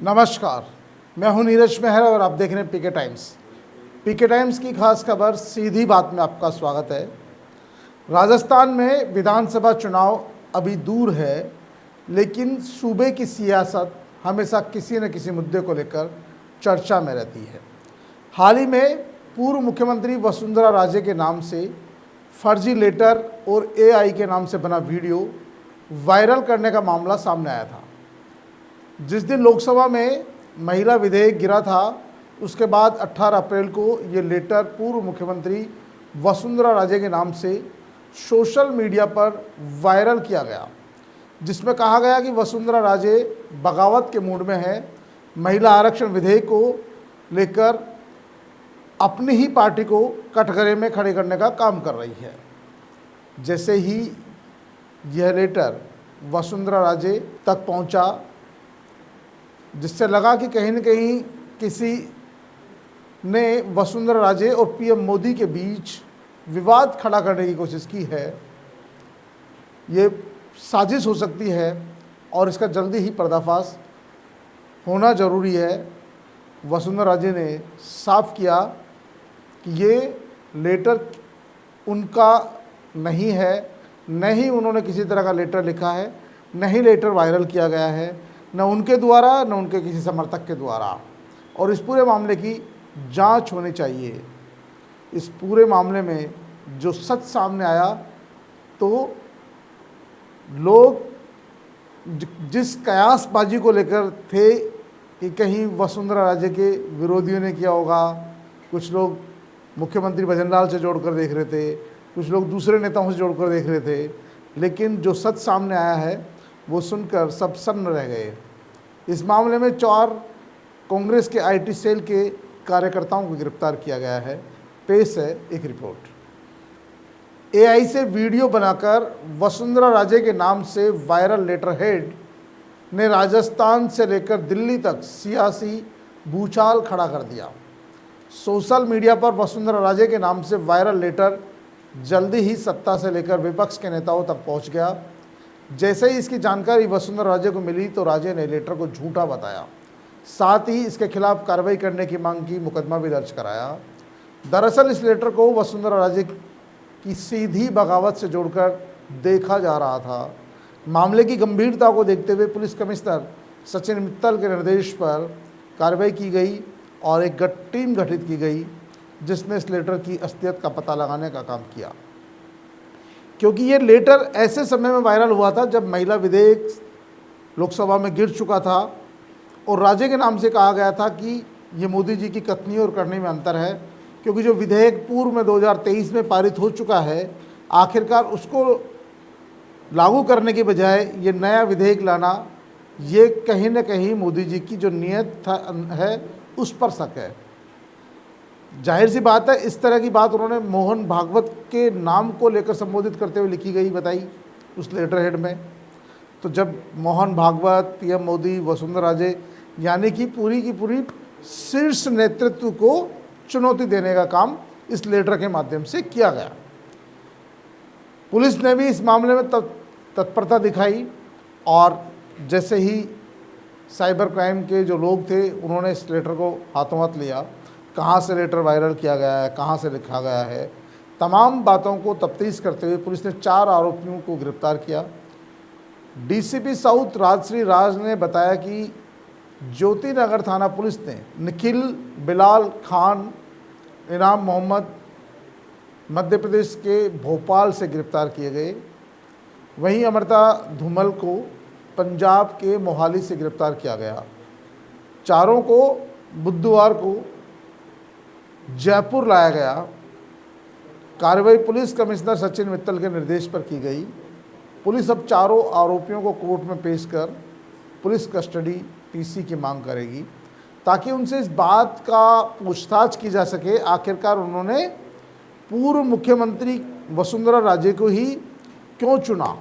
नमस्कार, मैं हूं नीरज मेहर और आप देख रहे हैं पीके टाइम्स। पीके टाइम्स की खास खबर सीधी बात में आपका स्वागत है। राजस्थान में विधानसभा चुनाव अभी दूर है, लेकिन सूबे की सियासत हमेशा किसी न किसी मुद्दे को लेकर चर्चा में रहती है। हाल ही में पूर्व मुख्यमंत्री वसुंधरा राजे के नाम से फर्जी लेटर और एआई के नाम से बना वीडियो वायरल करने का मामला सामने आया था। जिस दिन लोकसभा में महिला विधेयक गिरा था, उसके बाद 18 अप्रैल को ये लेटर पूर्व मुख्यमंत्री वसुंधरा राजे के नाम से सोशल मीडिया पर वायरल किया गया, जिसमें कहा गया कि वसुंधरा राजे बगावत के मूड में है, महिला आरक्षण विधेयक को लेकर अपनी ही पार्टी को कटघरे में खड़े करने का काम कर रही है। जैसे ही यह लेटर वसुंधरा राजे तक पहुंचा, जिससे लगा कि कहीं न कहीं किसी ने वसुंधरा राजे और पीएम मोदी के बीच विवाद खड़ा करने की कोशिश की है। ये साजिश हो सकती है और इसका जल्दी ही पर्दाफाश होना ज़रूरी है। वसुंधरा राजे ने साफ किया कि ये लेटर उनका नहीं है, न ही उन्होंने किसी तरह का लेटर लिखा है, न ही लेटर वायरल किया गया है, न उनके द्वारा न उनके किसी समर्थक के द्वारा। और इस पूरे मामले की जांच होनी चाहिए। इस पूरे मामले में जो सच सामने आया, तो लोग जिस कयासबाजी को लेकर थे कि कहीं वसुंधरा राजे के विरोधियों ने किया होगा, कुछ लोग मुख्यमंत्री भजनलाल से जोड़कर देख रहे थे, कुछ लोग दूसरे नेताओं से जोड़कर देख रहे थे, लेकिन जो सच सामने आया है वो सुनकर सब सन्न रह गए। इस मामले में 4 कांग्रेस के आईटी सेल के कार्यकर्ताओं को गिरफ्तार किया गया है। पेश है एक रिपोर्ट। एआई से वीडियो बनाकर वसुंधरा राजे के नाम से वायरल लेटर हेड ने राजस्थान से लेकर दिल्ली तक सियासी भूचाल खड़ा कर दिया। सोशल मीडिया पर वसुंधरा राजे के नाम से वायरल लेटर जल्दी ही सत्ता से लेकर विपक्ष के नेताओं तक पहुंच गया। जैसे ही इसकी जानकारी वसुंधरा राजे को मिली, तो राजे ने लेटर को झूठा बताया, साथ ही इसके खिलाफ कार्रवाई करने की मांग की, मुकदमा भी दर्ज कराया। दरअसल इस लेटर को वसुंधरा राजे की सीधी बगावत से जोड़कर देखा जा रहा था। मामले की गंभीरता को देखते हुए पुलिस कमिश्नर सचिन मित्तल के निर्देश पर कार्रवाई की गई और एक टीम गठित की गई, जिसने इस लेटर की असलियत का पता लगाने का काम किया। क्योंकि ये लेटर ऐसे समय में वायरल हुआ था जब महिला विधेयक लोकसभा में गिर चुका था और राजे के नाम से कहा गया था कि ये मोदी जी की कथनी और करनी में अंतर है, क्योंकि जो विधेयक पूर्व में 2023 में पारित हो चुका है, आखिरकार उसको लागू करने के बजाय ये नया विधेयक लाना, ये कहीं न कहीं मोदी जी की जो नीयत है उस पर शक है। जाहिर सी बात है, इस तरह की बात उन्होंने मोहन भागवत के नाम को लेकर संबोधित करते हुए लिखी गई, बताई उस लेटर हेड में। तो जब मोहन भागवत, पीएम मोदी, वसुंधरा राजे, यानी कि पूरी की पूरी शीर्ष नेतृत्व को चुनौती देने का काम इस लेटर के माध्यम से किया गया। पुलिस ने भी इस मामले में तत्परता दिखाई और जैसे ही साइबर क्राइम के जो लोग थे, उन्होंने इस लेटर को हाथों हाथ लिया, कहाँ से लेटर वायरल किया गया है, कहाँ से लिखा गया है, तमाम बातों को तफ्तीश करते हुए पुलिस ने 4 आरोपियों को गिरफ्तार किया। डीसीपी साउथ राजश्री राज ने बताया कि ज्योति नगर थाना पुलिस ने निखिल बिलाल खान, इनाम मोहम्मद मध्य प्रदेश के भोपाल से गिरफ्तार किए गए। वहीं अमृता धूमल को पंजाब के मोहाली से गिरफ्तार किया गया। चारों को बुधवार को जयपुर लाया गया। कार्रवाई पुलिस कमिश्नर सचिन मित्तल के निर्देश पर की गई। पुलिस अब चारों आरोपियों को कोर्ट में पेश कर पुलिस कस्टडी पीसी की मांग करेगी, ताकि उनसे इस बात का पूछताछ की जा सके, आखिरकार उन्होंने पूर्व मुख्यमंत्री वसुंधरा राजे को ही क्यों चुना,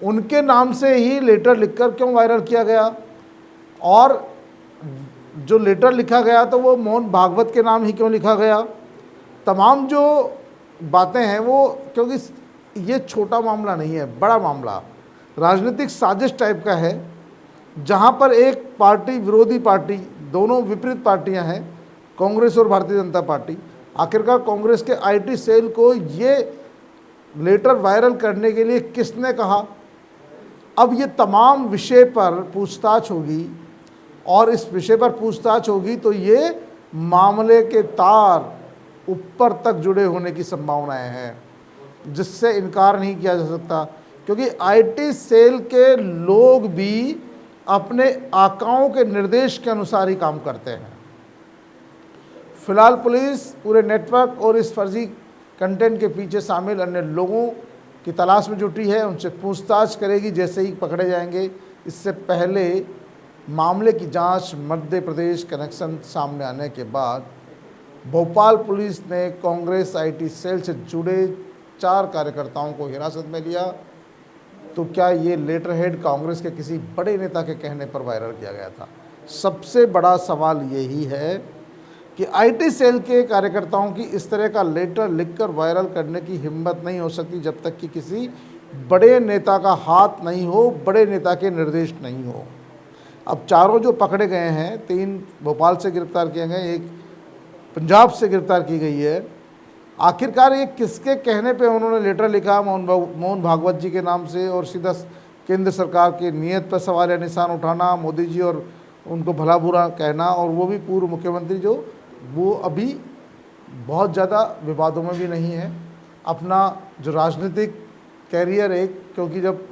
उनके नाम से ही लेटर लिखकर क्यों वायरल किया गया, और जो लेटर लिखा गया तो वो मोहन भागवत के नाम ही क्यों लिखा गया। तमाम जो बातें हैं वो, क्योंकि ये छोटा मामला नहीं है, बड़ा मामला राजनीतिक साजिश टाइप का है, जहां पर एक पार्टी विरोधी पार्टी, दोनों विपरीत पार्टियां हैं, कांग्रेस और भारतीय जनता पार्टी। आखिरकार कांग्रेस के आईटी सेल को ये लेटर वायरल करने के लिए किसने कहा? अब ये तमाम विषय पर पूछताछ होगी, और इस विषय पर पूछताछ होगी तो ये मामले के तार ऊपर तक जुड़े होने की संभावनाएं हैं, जिससे इनकार नहीं किया जा सकता, क्योंकि आईटी सेल के लोग भी अपने आकाओं के निर्देश के अनुसार ही काम करते हैं। फिलहाल पुलिस पूरे नेटवर्क और इस फर्जी कंटेंट के पीछे शामिल अन्य लोगों की तलाश में जुटी है, उनसे पूछताछ करेगी जैसे ही पकड़े जाएंगे। इससे पहले मामले की जांच मध्य प्रदेश कनेक्शन सामने आने के बाद भोपाल पुलिस ने कांग्रेस आईटी सेल से जुड़े 4 कार्यकर्ताओं को हिरासत में लिया। तो क्या ये लेटर हेड कांग्रेस के किसी बड़े नेता के कहने पर वायरल किया गया था? सबसे बड़ा सवाल यही है कि आईटी सेल के कार्यकर्ताओं की इस तरह का लेटर लिखकर वायरल करने की हिम्मत नहीं हो सकती जब तक कि किसी बड़े नेता का हाथ नहीं हो, बड़े नेता के निर्देश नहीं हो। अब चारों जो पकड़े गए हैं, 3 भोपाल से गिरफ्तार किए गए, 1 पंजाब से गिरफ्तार की गई है। आखिरकार ये किसके कहने पे उन्होंने लेटर लिखा? मोहन भागवत जी के नाम से, और सीधा केंद्र सरकार की नीयत पर सवाल या निशान उठाना, मोदी जी और उनको भला बुरा कहना, और वो भी पूर्व मुख्यमंत्री जो वो अभी बहुत ज़्यादा विवादों में भी नहीं है। अपना जो राजनीतिक कैरियर क्योंकि जब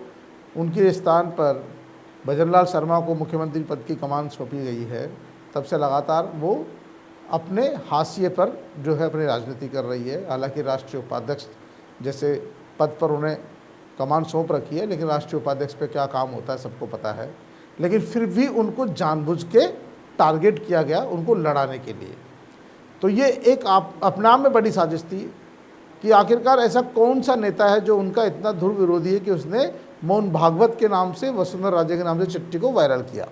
उनके स्थान पर भजनलाल शर्मा को मुख्यमंत्री पद की कमान सौंपी गई है, तब से लगातार वो अपने हाशिए पर जो है अपनी राजनीति कर रही है। हालांकि राष्ट्रीय उपाध्यक्ष जैसे पद पर उन्हें कमान सौंप रखी है, लेकिन राष्ट्रीय उपाध्यक्ष पे क्या काम होता है सबको पता है। लेकिन फिर भी उनको जानबूझ के टारगेट किया गया, उनको लड़ाने के लिए। तो ये एक अपने आप में बड़ी साजिश थी कि आखिरकार ऐसा कौन सा नेता है जो उनका इतना ध्रुव विरोधी है कि उसने मोहन भागवत के नाम से, वसुंधरा राजे के नाम से चिट्ठी को वायरल किया।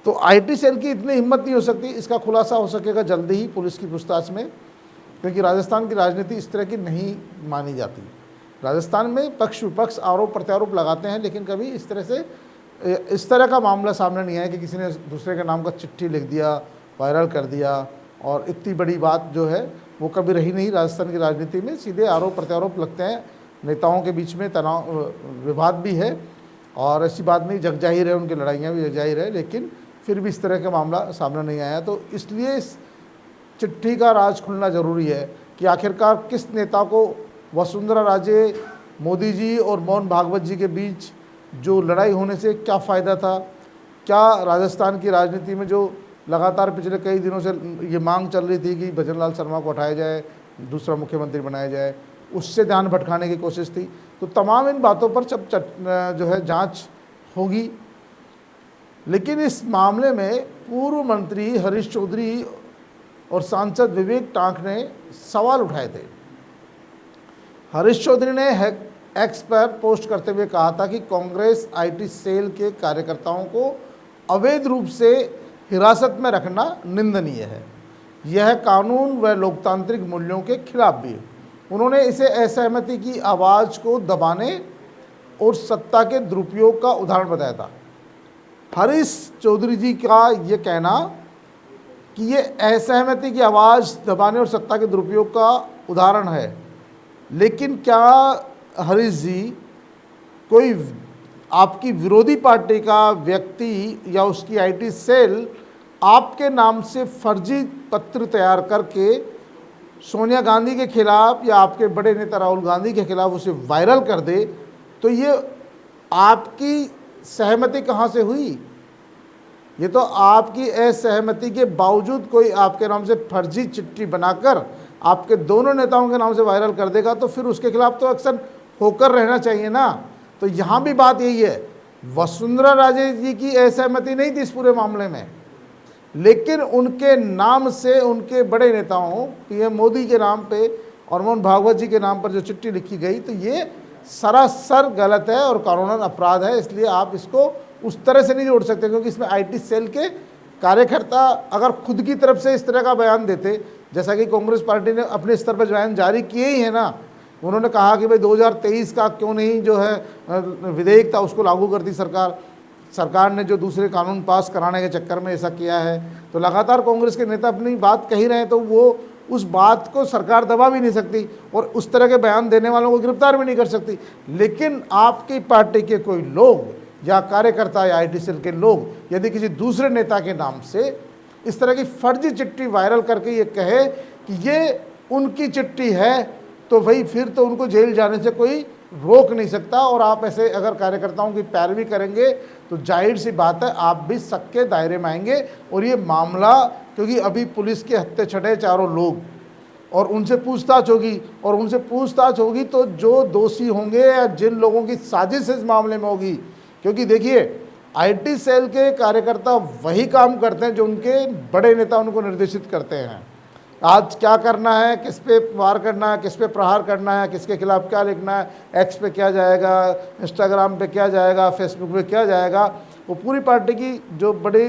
तो आईटी सेल की इतनी हिम्मत नहीं हो सकती। इसका खुलासा हो सकेगा जल्दी ही पुलिस की पूछताछ में, क्योंकि राजस्थान की राजनीति इस तरह की नहीं मानी जाती। राजस्थान में पक्ष विपक्ष आरोप प्रत्यारोप लगाते हैं, लेकिन कभी इस तरह का मामला सामने नहीं आया कि किसी ने दूसरे के नाम का चिट्ठी लिख दिया, वायरल कर दिया, और इतनी बड़ी बात जो है वो कभी रही नहीं। राजस्थान की राजनीति में सीधे आरोप प्रत्यारोप लगते हैं, नेताओं के बीच में तनाव विवाद भी है, और ऐसी बात नहीं, जग जाहिर है, उनकी लड़ाइयाँ भी जग जाहिर है, लेकिन फिर भी इस तरह का मामला सामने नहीं आया। तो इसलिए इस चिट्ठी का राज खुलना ज़रूरी है कि आखिरकार किस नेता को वसुंधरा राजे, मोदी जी और मोहन भागवत जी के बीच जो लड़ाई होने से क्या फ़ायदा था। क्या राजस्थान की राजनीति में जो लगातार पिछले कई दिनों से ये मांग चल रही थी कि भजनलाल शर्मा को हटाया जाए, दूसरा मुख्यमंत्री बनाया जाए, उससे ध्यान भटकाने की कोशिश थी। तो तमाम इन बातों पर जब जो है जांच होगी। लेकिन इस मामले में पूर्व मंत्री हरीश चौधरी और सांसद विवेक टांक ने सवाल उठाए थे। हरीश चौधरी ने एक्स पर पोस्ट करते हुए कहा था कि कांग्रेस आईटी सेल के कार्यकर्ताओं को अवैध रूप से हिरासत में रखना निंदनीय है। यह कानून व लोकतांत्रिक मूल्यों के खिलाफ भी है। उन्होंने इसे असहमति की आवाज़ को दबाने और सत्ता के दुरुपयोग का उदाहरण बताया था। हरीश चौधरी जी का ये कहना कि ये असहमति की आवाज़ दबाने और सत्ता के दुरुपयोग का उदाहरण है, लेकिन क्या हरीश जी कोई आपकी विरोधी पार्टी का व्यक्ति या उसकी आईटी सेल आपके नाम से फर्जी पत्र तैयार करके सोनिया गांधी के खिलाफ या आपके बड़े नेता राहुल गांधी के खिलाफ उसे वायरल कर दे, तो ये आपकी सहमति कहाँ से हुई? ये तो आपकी असहमति के बावजूद कोई आपके नाम से फर्जी चिट्ठी बनाकर आपके दोनों नेताओं के नाम से वायरल कर देगा, तो फिर उसके खिलाफ तो एक्शन होकर रहना चाहिए ना। तो यहाँ भी बात यही है, वसुंधरा राजे जी की असहमति नहीं थी इस पूरे मामले में, लेकिन उनके नाम से उनके बड़े नेताओं पीएम मोदी के नाम पे और मोहन भागवत जी के नाम पर जो चिट्ठी लिखी गई, तो ये सरासर गलत है और कानूनन अपराध है। इसलिए आप इसको उस तरह से नहीं जोड़ सकते, क्योंकि इसमें आईटी सेल के कार्यकर्ता अगर खुद की तरफ से इस तरह का बयान देते, जैसा कि कांग्रेस पार्टी ने अपने स्तर पर बयान जारी किए ही है ना, उन्होंने कहा कि भाई 2023 का क्यों नहीं जो है विधेयक था उसको लागू करती सरकार, सरकार ने जो दूसरे कानून पास कराने के चक्कर में ऐसा किया है, तो लगातार कांग्रेस के नेता अपनी बात कह ही रहे हैं, तो वो उस बात को सरकार दबा भी नहीं सकती और उस तरह के बयान देने वालों को गिरफ्तार भी नहीं कर सकती। लेकिन आपकी पार्टी के कोई लोग या कार्यकर्ता या IT सेल के लोग यदि किसी दूसरे नेता के नाम से इस तरह की फर्जी चिट्ठी वायरल करके ये कहे कि ये उनकी चिट्ठी है, तो भाई फिर तो उनको जेल जाने से कोई रोक नहीं सकता। और आप ऐसे अगर कार्यकर्ताओं की पैरवी करेंगे तो जाहिर सी बात है आप भी शक के दायरे में आएंगे। और ये मामला, क्योंकि अभी पुलिस के हत्थे चढ़े चारों लोग और उनसे पूछताछ होगी, और उनसे पूछताछ होगी तो जो दोषी होंगे या जिन लोगों की साजिश इस मामले में होगी, क्योंकि देखिए IT सेल के कार्यकर्ता वही काम करते हैं जो उनके बड़े नेता उनको निर्देशित करते हैं। आज क्या करना है, किस पे वार करना है, किस पे प्रहार करना है, किसके खिलाफ क्या लिखना है, X पे क्या जाएगा, इंस्टाग्राम पे क्या जाएगा, फेसबुक पे क्या जाएगा, वो पूरी पार्टी की जो बड़ी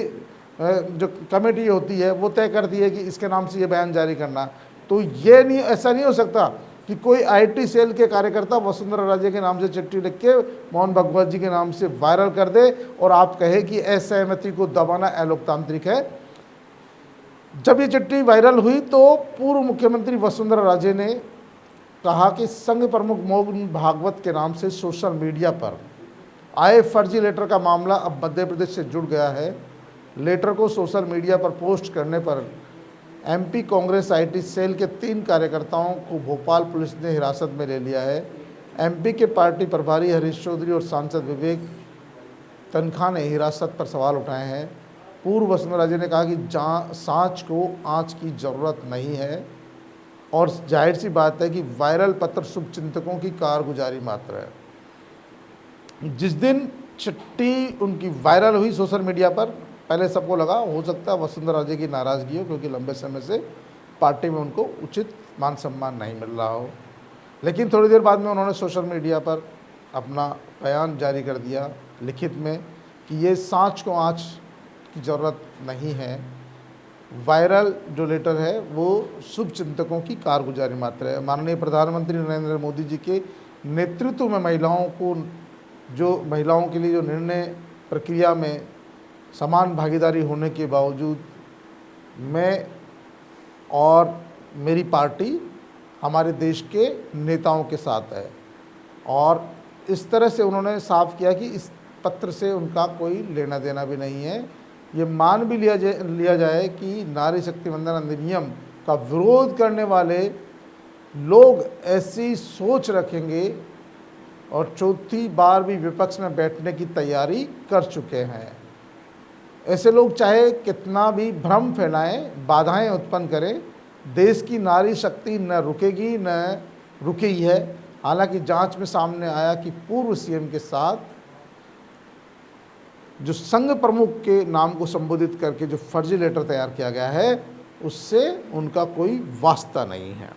जो कमेटी होती है वो तय करती है कि इसके नाम से ये बयान जारी करना। तो ये नहीं, ऐसा नहीं हो सकता कि कोई IT सेल के कार्यकर्ता वसुंधरा राजे के नाम से चिट्ठी लिख के मोहन भागवत जी के नाम से वायरल कर दे और आप कहे कि असहमति को दबाना अलोकतांत्रिक है। जब ये चिट्ठी वायरल हुई तो पूर्व मुख्यमंत्री वसुंधरा राजे ने कहा कि संघ प्रमुख मोहन भागवत के नाम से सोशल मीडिया पर आए फर्जी लेटर का मामला अब मध्य प्रदेश से जुड़ गया है। लेटर को सोशल मीडिया पर पोस्ट करने पर MP कांग्रेस IT सेल के 3 कार्यकर्ताओं को भोपाल पुलिस ने हिरासत में ले लिया है। MP के पार्टी प्रभारी हरीश चौधरी और सांसद विवेक तनखा ने हिरासत पर सवाल उठाए हैं। पूर्व वसुंधरा राजे ने कहा कि सांच को आँच की ज़रूरत नहीं है और जाहिर सी बात है कि वायरल पत्र शुभचिंतकों की कारगुजारी मात्र है। जिस दिन चिट्ठी उनकी वायरल हुई सोशल मीडिया पर, पहले सबको लगा हो सकता है वसुंधरा राजे की नाराज़गी हो, क्योंकि लंबे समय से पार्टी में उनको उचित मान सम्मान नहीं मिल रहा हो। लेकिन थोड़ी देर बाद में उन्होंने सोशल मीडिया पर अपना बयान जारी कर दिया लिखित में कि ये सांच को आँच की ज़रूरत नहीं है, वायरल जो लेटर है वो शुभ चिंतकों की कारगुजारी मात्र है। माननीय प्रधानमंत्री नरेंद्र मोदी जी के नेतृत्व में महिलाओं के लिए जो निर्णय प्रक्रिया में समान भागीदारी होने के बावजूद मैं और मेरी पार्टी हमारे देश के नेताओं के साथ है। और इस तरह से उन्होंने साफ किया कि इस पत्र से उनका कोई लेना देना भी नहीं है। ये मान भी लिया जाए कि नारी शक्ति वंदन अधिनियम का विरोध करने वाले लोग ऐसी सोच रखेंगे और चौथी बार भी विपक्ष में बैठने की तैयारी कर चुके हैं। ऐसे लोग चाहे कितना भी भ्रम फैलाएं, बाधाएं उत्पन्न करें, देश की नारी शक्ति न रुकेगी न रुकी है। हालांकि जांच में सामने आया कि पूर्व CM के साथ जो संघ प्रमुख के नाम को संबोधित करके जो फर्जी लेटर तैयार किया गया है उससे उनका कोई वास्ता नहीं है।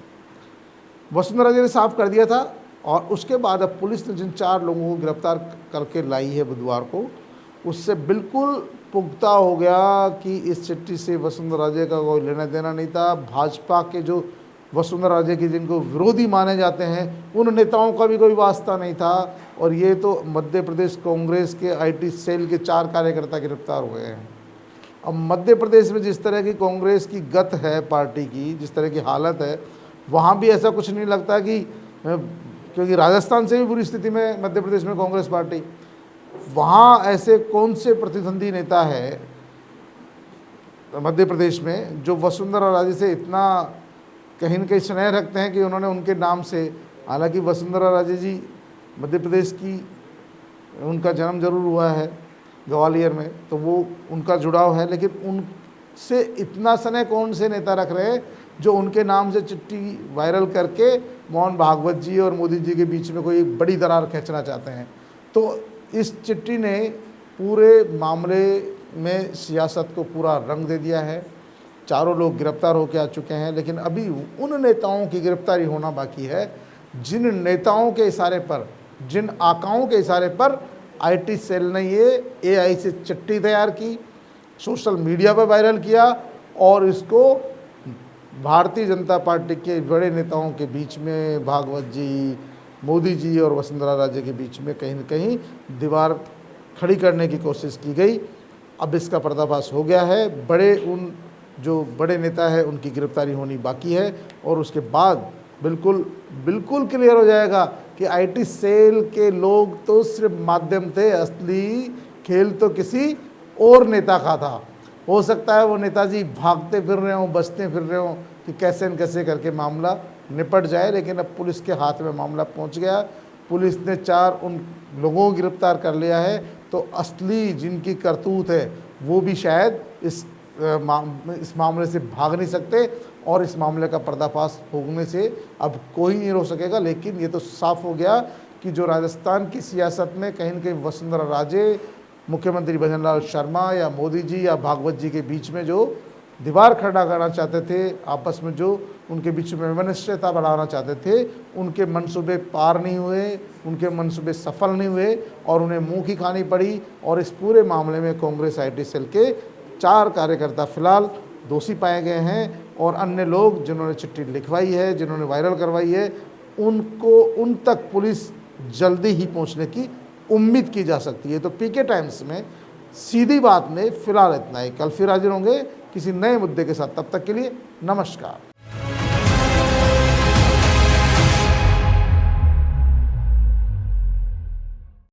वसुंधरा राजे ने साफ कर दिया था और उसके बाद अब पुलिस ने जिन 4 लोगों को गिरफ्तार करके लाई है बुधवार को, उससे बिल्कुल पुख्ता हो गया कि इस चिट्ठी से वसुंधरा राजे का कोई लेना देना नहीं था। भाजपा के जो वसुंधरा राजे के जिनको विरोधी माने जाते हैं उन नेताओं का भी कोई वास्ता नहीं था। और ये तो मध्य प्रदेश कांग्रेस के IT सेल के 4 कार्यकर्ता गिरफ्तार हुए हैं। अब मध्य प्रदेश में जिस तरह की कांग्रेस की गत है, पार्टी की जिस तरह की हालत है, वहाँ भी ऐसा कुछ नहीं लगता कि, क्योंकि राजस्थान से भी बुरी स्थिति में मध्य प्रदेश में कांग्रेस पार्टी, वहाँ ऐसे कौन से प्रतिद्वंदी नेता है मध्य प्रदेश में जो वसुंधरा राजे से इतना कहीं न कहीं स्नेह रखते हैं कि उन्होंने उनके नाम से, हालांकि वसुंधरा राजे जी मध्य प्रदेश की, उनका जन्म जरूर हुआ है ग्वालियर में, तो वो उनका जुड़ाव है, लेकिन उनसे इतना स्नेह कौन से नेता रख रहे हैं जो उनके नाम से चिट्ठी वायरल करके मोहन भागवत जी और मोदी जी के बीच में कोई बड़ी दरार खींचना चाहते हैं। तो इस चिट्ठी ने पूरे मामले में सियासत को पूरा रंग दे दिया है। चारों लोग गिरफ्तार होकर आ चुके हैं, लेकिन अभी उन नेताओं की गिरफ्तारी होना बाकी है जिन नेताओं के इशारे पर, जिन आकाओं के इशारे पर IT सेल ने ये AI से चिट्ठी तैयार की, सोशल मीडिया पर वायरल किया और इसको भारतीय जनता पार्टी के बड़े नेताओं के बीच में, भागवत जी, मोदी जी और वसुंधरा राजे के बीच में कहीं न कहीं दीवार खड़ी करने की कोशिश की गई। अब इसका पर्दाफाश हो गया है। जो बड़े नेता है उनकी गिरफ्तारी होनी बाकी है और उसके बाद बिल्कुल बिल्कुल क्लियर हो जाएगा कि आईटी सेल के लोग तो सिर्फ माध्यम थे, असली खेल तो किसी और नेता का था। हो सकता है वो नेताजी भागते फिर रहे हों, बचते फिर रहे हों कि कैसे न कैसे करके मामला निपट जाए, लेकिन अब पुलिस के हाथ में मामला पहुंच गया। पुलिस ने 4 उन लोगों को गिरफ्तार कर लिया है, तो असली जिनकी करतूत है वो भी शायद इस मामले से भाग नहीं सकते और इस मामले का पर्दाफाश होने से अब कोई नहीं रोक सकेगा। लेकिन ये तो साफ हो गया कि जो राजस्थान की सियासत में कहीं न कहीं वसुंधरा राजे, मुख्यमंत्री भजनलाल शर्मा या मोदी जी या भागवत जी के बीच में जो दीवार खड़ा करना चाहते थे, आपस में जो उनके बीच में वैमनस्यता बढ़ाना चाहते थे, उनके मंसूबे पार नहीं हुए, उनके मंसूबे सफल नहीं हुए और उन्हें मुँह की खानी पड़ी। और इस पूरे मामले में कांग्रेस आईटी सेल के 4 कार्यकर्ता फिलहाल दोषी पाए गए हैं और अन्य लोग जिन्होंने चिट्ठी लिखवाई है, जिन्होंने वायरल करवाई है, उन तक पुलिस जल्दी ही पहुंचने की उम्मीद की जा सकती है। तो पीके टाइम्स में सीधी बात में फिलहाल इतना ही। कल फिर हाजिर होंगे किसी नए मुद्दे के साथ। तब तक के लिए नमस्कार।